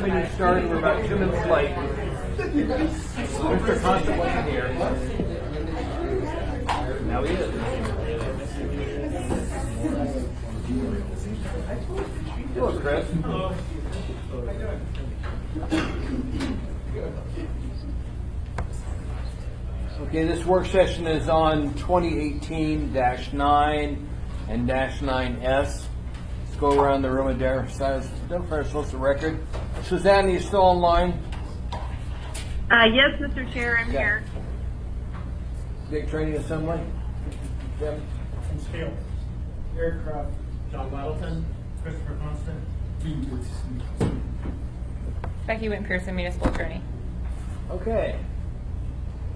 meeting started. We're about 2 minutes late. Mr. Constant wasn't here. Now he is. Hello, Chris. Hello. Okay, this work session is on 2018-9 and -9S. Let's go around the room and identify ourselves the record. Suzanne, are you still online? Yes, Mr. Chair, I'm here. Dick Training Assembly? Jim? From Scale. Aircraft. John Waddleton. Christopher Constant. Becky Wynn Pearson, Municipal Attorney. Okay.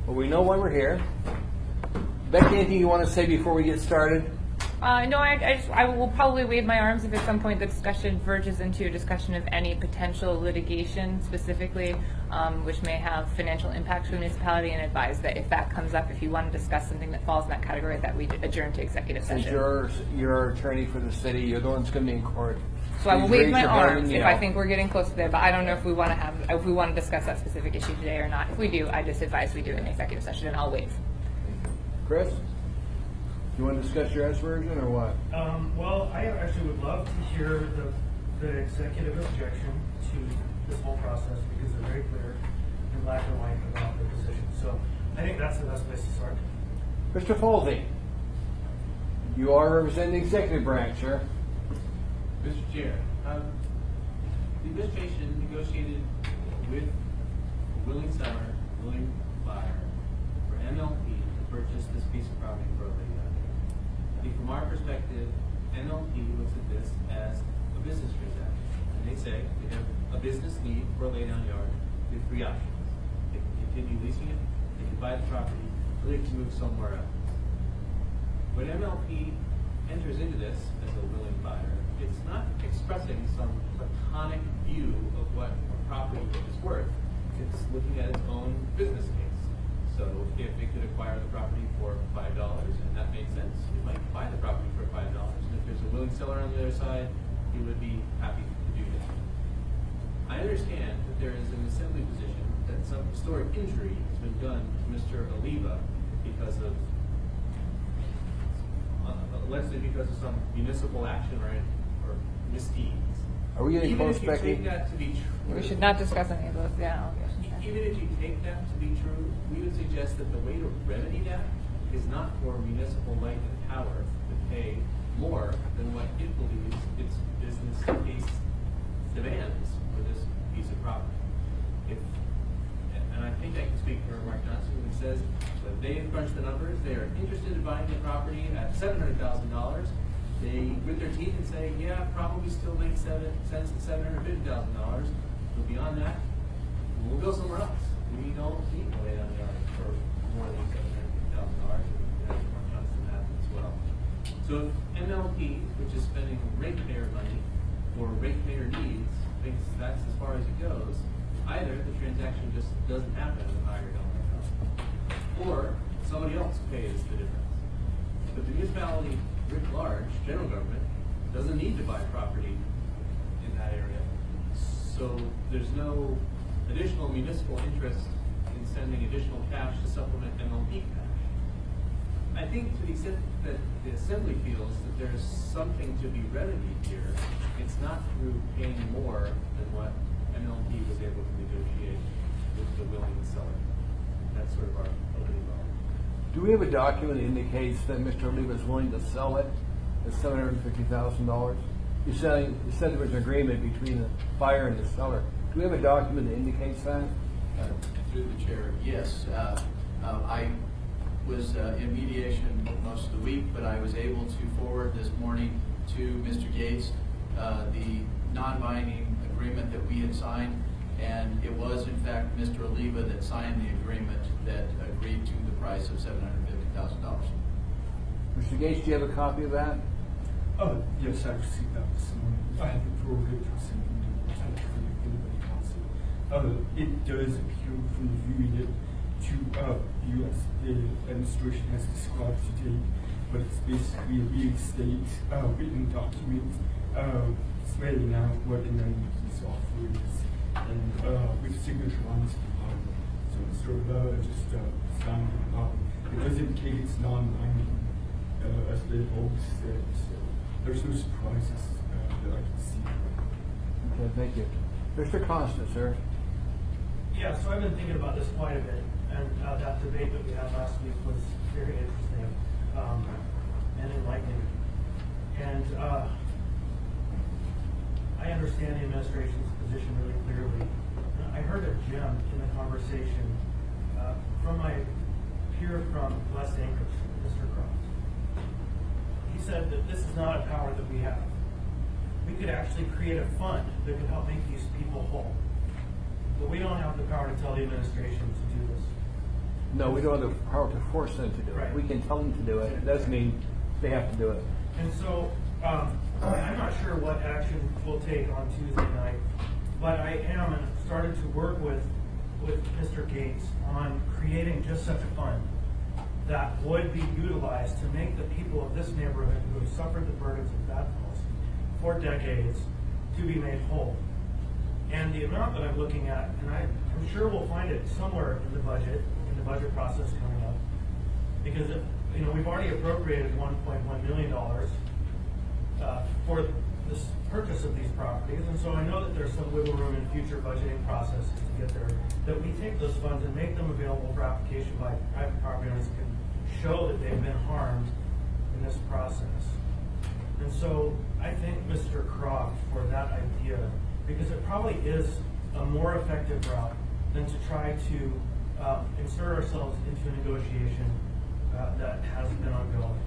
Well, we know why we're here. Becky, anything you want to say before we get started? No, I will probably wave my arms if at some point the discussion verges into a discussion of any potential litigation specifically, which may have financial impact to the municipality, and advise that if that comes up, if you want to discuss something that falls in that category, that we adjourn to executive Since session. you're attorney for the city, you're the one that's going to be in court. So I will Please wave raise my your hand arms and if yell. I think we're getting close to there, but I don't know if we want to discuss that specific issue today or not. If we do, I just advise we do it in executive session, and I'll wave. Chris? You want to discuss your S version or what? Well, I actually would love to hear the executive objection to this whole process because they're very clear and black and white about their position. So I think that's the best place to start. Mr. Folsey, you are representing the executive branch, sir. Mr. Chair, the administration negotiated with a willing seller, willing buyer for MLP to purchase this piece of property for a lay down. I think from our perspective, MLP looks at this as a business transaction. And they say they have a business need for a lay down yard with 3 options. They can continue leasing it, they can buy the property, or they can move somewhere else. When MLP enters into this as a willing buyer, it's not expressing some platonic view of what a property is worth. It's looking at its own business case. So if it could acquire the property for $5 and that made sense, it might buy the property for $5. And if there's a willing seller on the other side, he would be happy to do that. I understand that there is an assembly position that some historic injury has been done to Mr. Oliva because of allegedly because of some municipal action or misdeeds. Are we getting Even close, if you Becky? take that to be true, We should not discuss any of those. Yeah. even if you take that to be true, we would suggest that the way to remedy that is not for municipal might and power to pay more than what it believes its business case demands for this piece of property. And I think I can speak for Mark Johnson when he says that they crunch the numbers, they are interested in buying the property at $700,000. They grit their teeth and say, yeah, probably still makes sense at $750,000. But beyond that, we'll go somewhere else. We don't need to lay down the yard for more than $750,000. That's Mark Johnson happens as well. So if MLP, which is spending ratepayer money for ratepayer needs, thinks that's as far as it goes, either the transaction just doesn't happen at a higher dollar amount, or somebody else pays the difference. But the municipality, writ large, general government, doesn't need to buy property in that area. So there's no additional municipal interest in sending additional cash to supplement MLP cash. I think to the extent that the Assembly feels that there's something to be remedied here, it's not through paying more than what MLP was able to negotiate with the willing seller. That's sort of our opening bar. Do we have a document that indicates that Mr. Oliva is willing to sell it at $750,000? You said there was an agreement between the buyer and the seller. Do we have a document that indicates that? Through the chair, yes. I was in mediation most of the week, but I was able to forward this morning to Mr. Gates the non-binding agreement that we had signed, and it was in fact Mr. Oliva that signed the agreement that agreed to the price of $750,000. Mr. Gates, do you have a copy of that? Yes, I received that this morning. I have it forwarded to the Delivery Council. It does appear from viewing it to U.S. administration has described today, but it's basically a real estate written document spelling out what an MLP's offer is signature line is behind. So it's sort of just standing up. It does indicate it's non-binding, as the both said. So there's no surprises that I can see. Okay, thank you. Mr. Costa, sir. Yeah, so I've been thinking about this quite a bit, and that debate that we had last week was very interesting and enlightening. And I understand the administration's position really clearly. I heard a gem in the conversation from my peer from West Anchorage, Mr. Croft. He said that this is not a power that we have. We could actually create a fund that could help make these people whole. But we don't have the power to tell the administration to do this. No, we don't have the power to force them to do it. Right. We can tell them to do it. It doesn't mean they have to do it. And so, I'm not sure what action we'll take on Tuesday night, but I am and started to work with Mr. Gates on creating just such a fund that would be utilized to make the people of this neighborhood who have suffered the burdens of that policy for decades to be made whole. And the amount that I'm looking at, and I'm sure we'll find it somewhere in the budget process coming up, because we've already appropriated $1.1 million for this purchase of these properties, and so I know that there's some wiggle room in future budgeting processes to get there, that we take those funds and make them available for application by private property owners who can show that they've been harmed in this process. And so I thank Mr. Croft for that idea, because it probably is a more effective route than to try to insert ourselves into a negotiation that has been ongoing.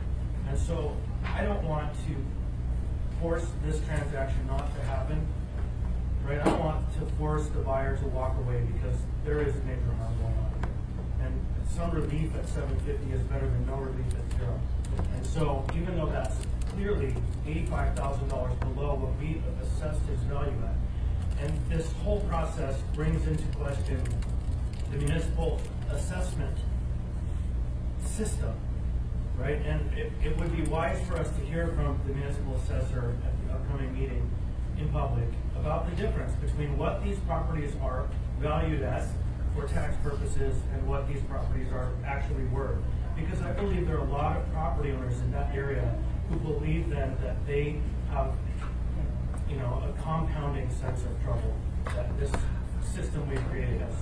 And so I don't want to force this transaction not to happen, right? I don't want to force the buyer to walk away because there is major harm going on here. And some relief at $750 is better than no relief at zero. And so even though that's clearly $85,000 below what we assessed his value at, and this whole process brings into question the municipal assessment system, right? And it would be wise for us to hear from the municipal assessor at the upcoming meeting in public about the difference between what these properties are valued at for tax purposes and what these properties are actually worth. Because I believe there are a lot of property owners in that area who believe then that they have, a compounding sense of trouble that this system we've created has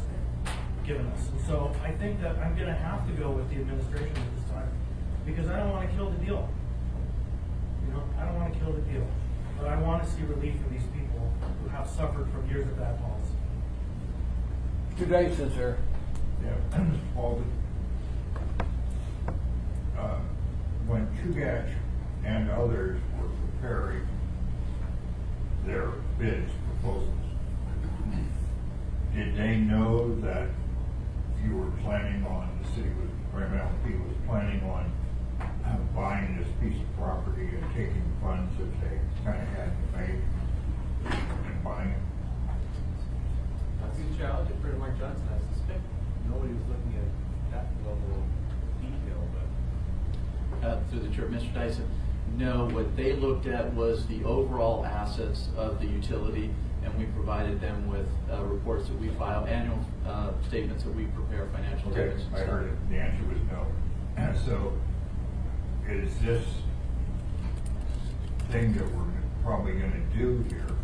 given us. And so I think that I'm going to have to go with the administration at this time, because I don't want to kill the deal. I don't want to kill the deal, but I want to see relief for these people who have suffered from years of bad policy. Mr. Dyson, sir. Yeah, Mr. Paul, when Chugach and others were preparing their bids, proposals, did they know that you were planning on, the city was, or MLP was planning on buying this piece of property and taking funds that they kind of had made and buying it? That's a challenge for Mark Johnson. I suspect nobody was looking at that level of detail, but Through the chair, Mr. Dyson, no, what they looked at was the overall assets of the utility, and we provided them with reports that we file, annual statements that we prepare, financial Okay, statements. I heard it. The answer was no. And so, is this thing that we're probably going to do here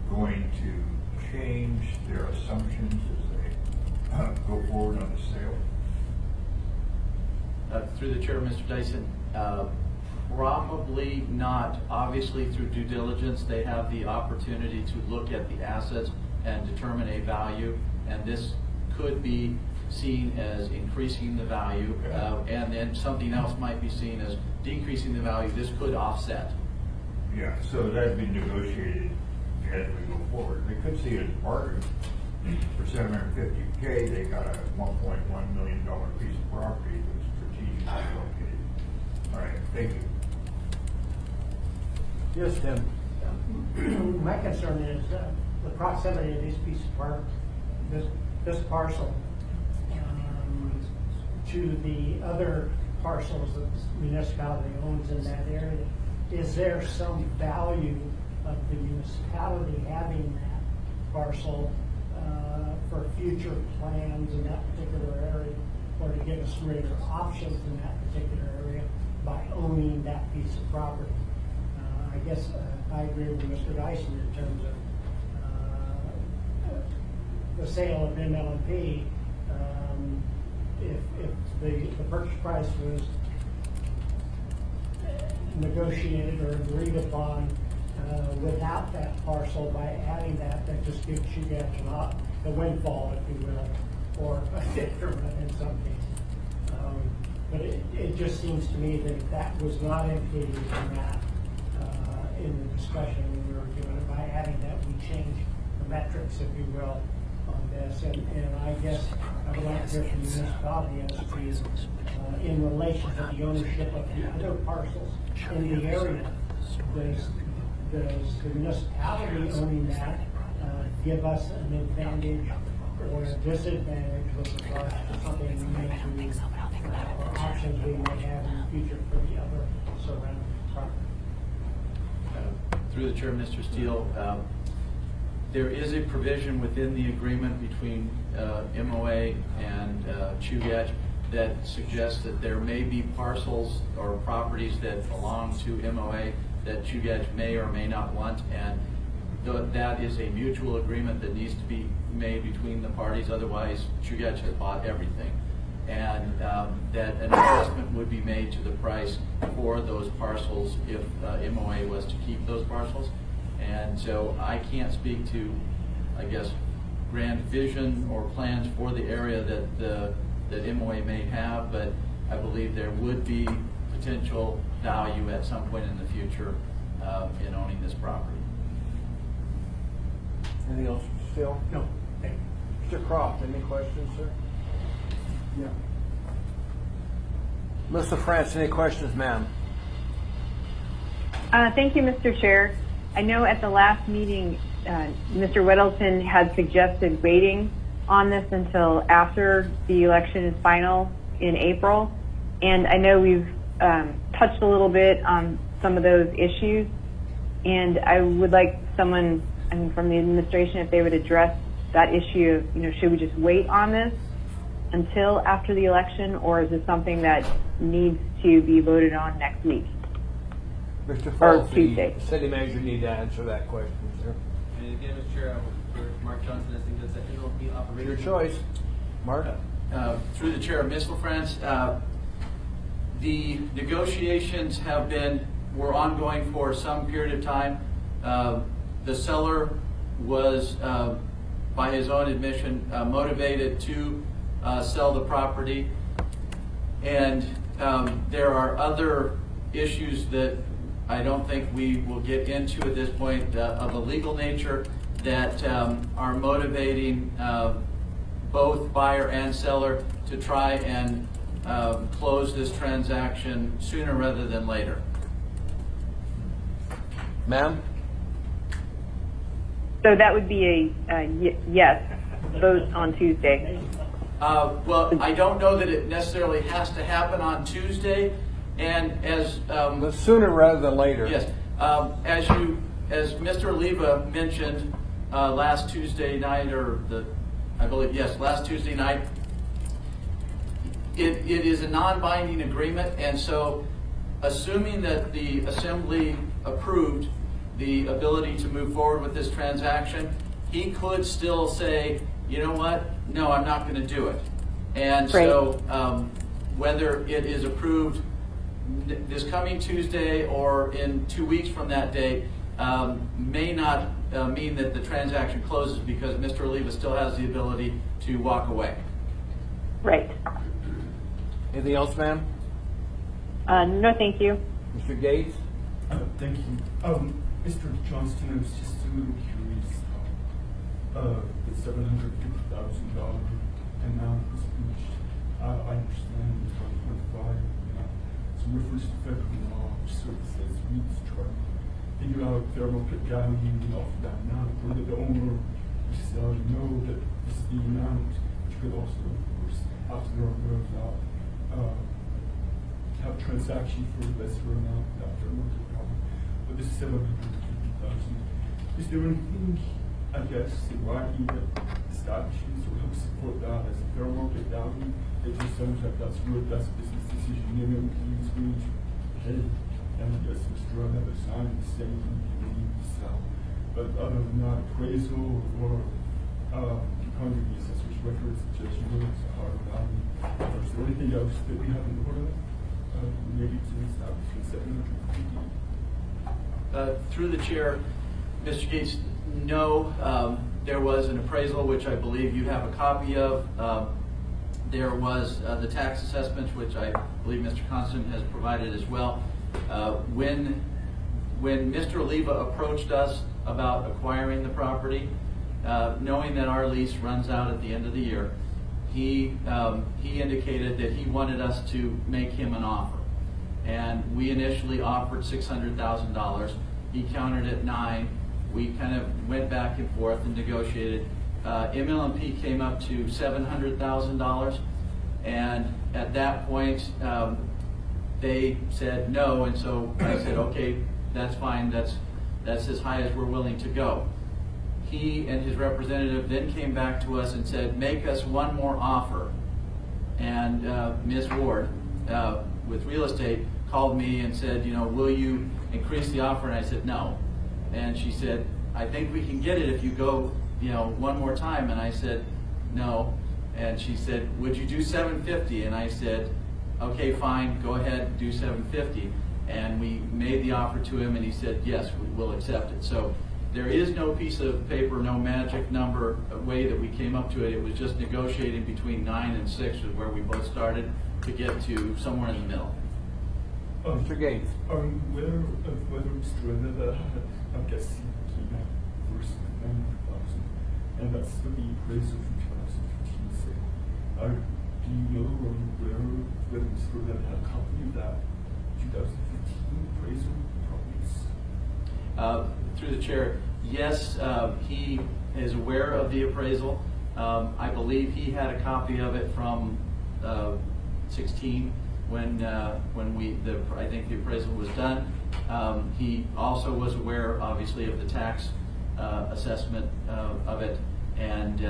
going to change their assumptions as they go forward on the sale? Through the chair, Mr. Dyson, probably not. Obviously, through due diligence, they have the opportunity to look at the assets and determine a value, and this could be seen as increasing the value, and then something else might be seen as decreasing the value. This could offset. Yeah, so that'd be negotiated as we go forward. They could see it as bargain. For $750K, they got a $1.1 million piece of property that's strategically located. All right, thank you. Yes, Tim. My concern is the proximity of these pieces of property, this parcel, to the other parcels that the municipality owns in that area. Is there some value of the municipality having that parcel for future plans in that particular area, or to give us greater options in that particular area by owning that piece of property. I guess I agree with Mr. Dyson in terms of the sale of ML&P. If the purchase price was negotiated or agreed upon without that parcel, by adding that just gives you guys a windfall, if you will, or a detriment in some cases. But it just seems to me that if that was not included in that, in the discussion when we were doing it, by adding that, we change the metrics, if you will, on this. And I guess I would like to hear from the municipality as to, in relation to the ownership of the other parcels in the area, does the municipality owning that give us an advantage or a disadvantage with regard to something we may do, or options we may have in the future for the other surrounding property? Through the chair, Mr. Steele, there is a provision within the agreement between MOA and Chugach that suggests that there may be parcels or properties that belong to MOA that Chugach may or may not want, and that is a mutual agreement that needs to be made between the parties. Otherwise, Chugach has bought everything, and that an adjustment would be made to the price for those parcels if MOA was to keep those parcels. And so I can't speak to, I guess, grand vision or plans for the area that MOA may have, but I believe there would be potential value at some point in the future in owning this property. Anything else, Mr. Steele? No, thank you. Mr. Croft, any questions, sir? Yeah. Melissa France, any questions, ma'am? Thank you, Mr. Chair. I know at the last meeting, Mr. Weddleton had suggested waiting on this until after the election is final in April. And I know we've touched a little bit on some of those issues. And I would like someone from the administration, if they would address that issue of, should we just wait on this until after the election, or is this something that needs to be voted on next week? Mr. Or Falls, Tuesday. the city manager need to answer that question, sir. And again, Mr. Chair, I would, for Mark Johnson, I think that's an NLP operation. Your choice. Mark? Through the chair, Ms. LaFrance, the negotiations were ongoing for some period of time. The seller was, by his own admission, motivated to sell the property. And there are other issues that I don't think we will get into at this point of a legal nature that are motivating both buyer and seller to try and close this transaction sooner rather than later. Ma'am? So that would be a yes vote on Tuesday. Well, I don't know that it necessarily has to happen on Tuesday, and as But sooner rather than later. yes, as Mr. Oliva mentioned last Tuesday night, last Tuesday night, it is a non-binding agreement, and so assuming that the Assembly approved the ability to move forward with this transaction, he could still say, you know what, no, I'm not going to do it. And Great. so whether it is approved this coming Tuesday or in 2 weeks from that date may not mean that the transaction closes, because Mr. Oliva still has the ability to walk away. Right. Anything else, ma'am? No, thank you. Mr. Gates? Thank you. Mr. Johnston, I was just a little curious. The $750,000 amount was reached. I understand it's 1.5. Some reference to federal law, which sort of says we just try to figure out fair market value off that amount, whether the owner or seller know that this is the amount, which could also, of course, after they're aware of that, have transaction for the lesser amount without fair market value. But this $750,000, is there anything, I guess, in writing that establishes support that as a fair market value. It just sounds like that's your best business decision. MLP is going to pay, and yes, Mr. Webb has signed the same need to sell. But other than that, appraisal or under the assessor's records, just units, hard value. Is there anything else that we have in order? Maybe to establish a 750? Through the chair, Mr. Gates, no, there was an appraisal, which I believe you have a copy of. There was the tax assessment, which I believe Mr. Constant has provided as well. When Mr. Oliva approached us about acquiring the property, knowing that our lease runs out at the end of the year, he indicated that he wanted us to make him an offer. And we initially offered $600,000. He countered at $9 million. We kind of went back and forth and negotiated. MLMP came up to $700,000, and at that point, they said no, and so I said, okay, that's fine, that's as high as we're willing to go. He and his representative then came back to us and said, make us one more offer. And Ms. Ward, with real estate, called me and said, will you increase the offer? And I said, no. And she said, I think we can get it if you go, one more time. And I said, no. And she said, would you do $750? And I said, okay, fine, go ahead, do $750. And we made the offer to him, and he said, yes, we will accept it. So there is no piece of paper, no magic number way that we came up to it. It was just negotiating between 9 and 6 is where we both started to get to somewhere in the middle. Mr. Gates. Are you aware of whether Mr. Oliva had, I'm guessing, that first 900,000, and that's the appraisal from 2015 sale? Do you know or are you aware of whether Mr. Oliva had a copy of that 2015 appraisal properties? Through the chair, yes, he is aware of the appraisal. I believe he had a copy of it from 16 when I think the appraisal was done. He also was aware, obviously, of the tax assessment of it, and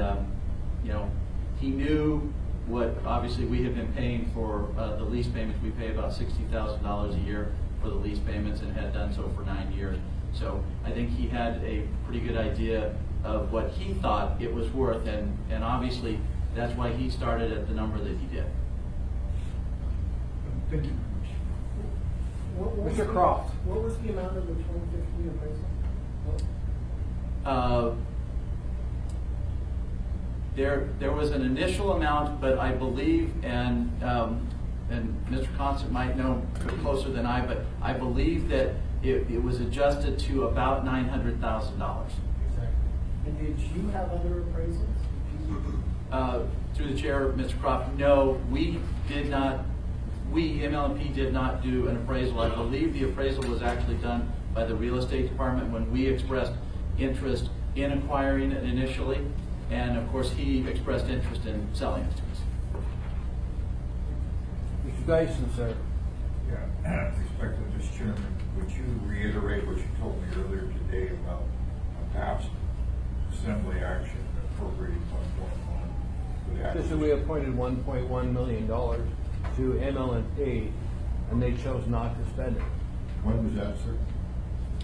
he knew what obviously we have been paying for the lease payments. We pay about $60,000 a year for the lease payments and had done so for 9 years. So I think he had a pretty good idea of what he thought it was worth, and obviously that's why he started at the number that he did. Thank you very much. Mr. Croft. What was the amount of the 2015 appraisal? There was an initial amount, but I believe, and Mr. Constant might know closer than I, but I believe that it was adjusted to about $900,000. Exactly. And did you have other appraisals? Through the chair, Mr. Croft, no, we did not. We, MLMP, did not do an appraisal. I believe the appraisal was actually done by the real estate department when we expressed interest in acquiring it initially, and of course he expressed interest in selling it to us. Mr. Dyson, sir. Yeah, respectful Mr. Chairman, would you reiterate what you told me earlier today about a past assembly action appropriating 1.1? Just that we appointed $1.1 million to MLNP, and they chose not to spend it. When was that, sir?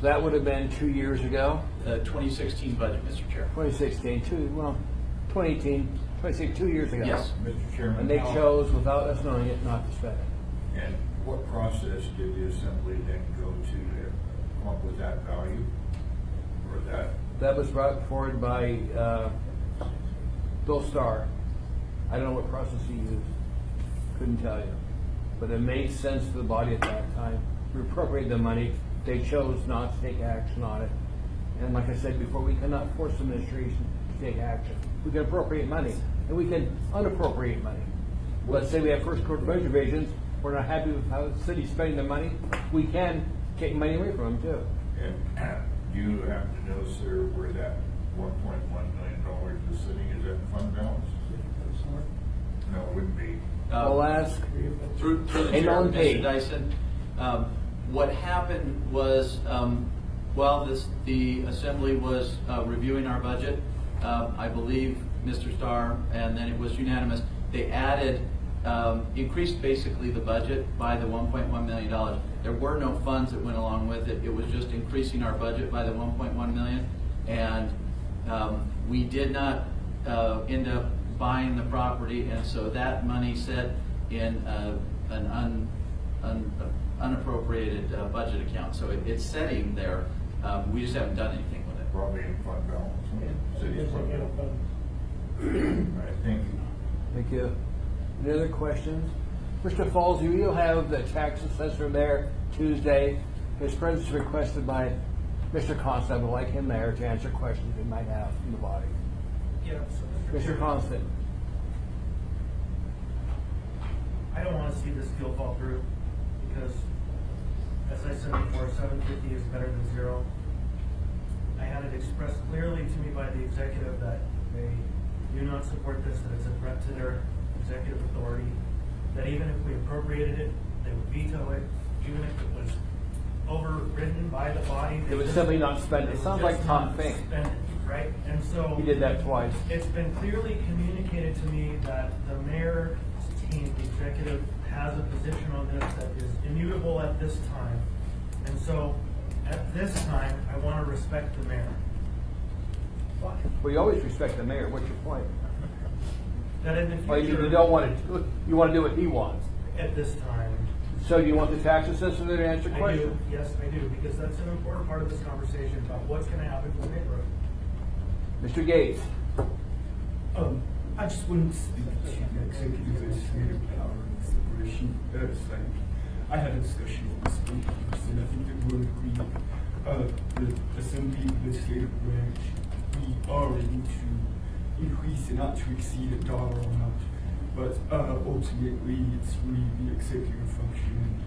That would have been 2 years ago. 2016 budget, Mr. Chair. 2016, 2018, 2016, 2 years ago. Yes. Mr. Chairman. And they chose, without us knowing it, not to spend it. And what process did the assembly then go to come up with that value? Or That was brought forward by Bill Starr. I don't know what process he used. Couldn't tell you. But it made sense to the body at that time. We appropriated the money. They chose not to take action on it. And like I said before, we cannot force the administration to take action. We can appropriate money, and we can unappropriate money. Let's say we have first court reservations. We're not happy with how the city's spending the money. We can take money away from them, too. And do you happen to know, sir, where that $1.1 million is sitting? Is that fund balance? No, it wouldn't be. We'll ask. Through the chair, Mr. Dyson, what happened was while the assembly was reviewing our budget, I believe, Mr. Starr, and then it was unanimous, they added, increased basically the budget by the $1.1 million. There were no funds that went along with it. It was just increasing our budget by the $1.1 million. And we did not end up buying the property, and so that money sat in an unappropriated budget account. So it's sitting there. We just haven't done anything with it. Probably in fund balance. City's fund balance. All right, thank you. Thank you. Any other questions? Mr. Falls, you will have the tax assessor there Tuesday. His presence is requested by Mr. Constant. I would like him there to answer questions he might have from the body. Yeah, so Mr. Constant. I don't want to see this deal fall through because, as I said before, 750 is better than 0. I had it expressed clearly to me by the executive that they do not support this, that it's a threat to their executive authority, that even if we appropriated it, they would veto it, even if it was overridden by the body. It was simply not spent. It sounds like Tom Fink. Right? And so He did that twice. it's been clearly communicated to me that the mayor's team, the executive, has a position on this that is immutable at this time. And so, at this time, I want to respect the mayor. Well, you always respect the mayor. What's your point? That in the Well, future, you don't want to. You want to do what he wants. at this time, So do you want the tax assessor there to answer I do, questions? yes, I do, because that's an important part of this conversation about what's going to happen to the neighborhood. Mr. Gates. I just wanted to speak to the executive legislative power and separation. I had a discussion with this week, and I think that we'll agree. The Assembly legislative branch, we are able to increase and not to exceed a dollar amount, but ultimately it's really the executive function,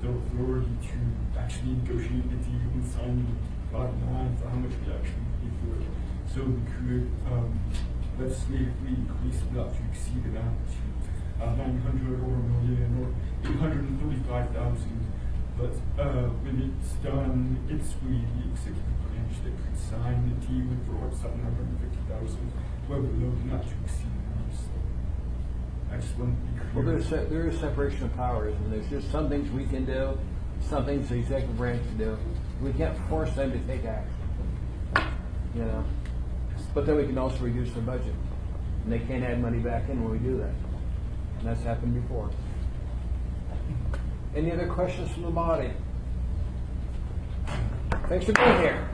the authority to actually negotiate the deal and sign the bottom line for how much we actually pay for it. So we could legislatively increase it not to exceed it out to 900 or a million or 835,000. But when it's done, it's really the executive branch that could sign the deal for 750,000, well below not to exceed it. So I just want to be Well, clear. there is separation of powers, and there's just some things we can do, some things the executive branch can do. We can't force them to take action, you know. But then we can also reduce their budget, and they can't add money back in when we do that. And that's happened before. Any other questions from the body? Thanks for being here.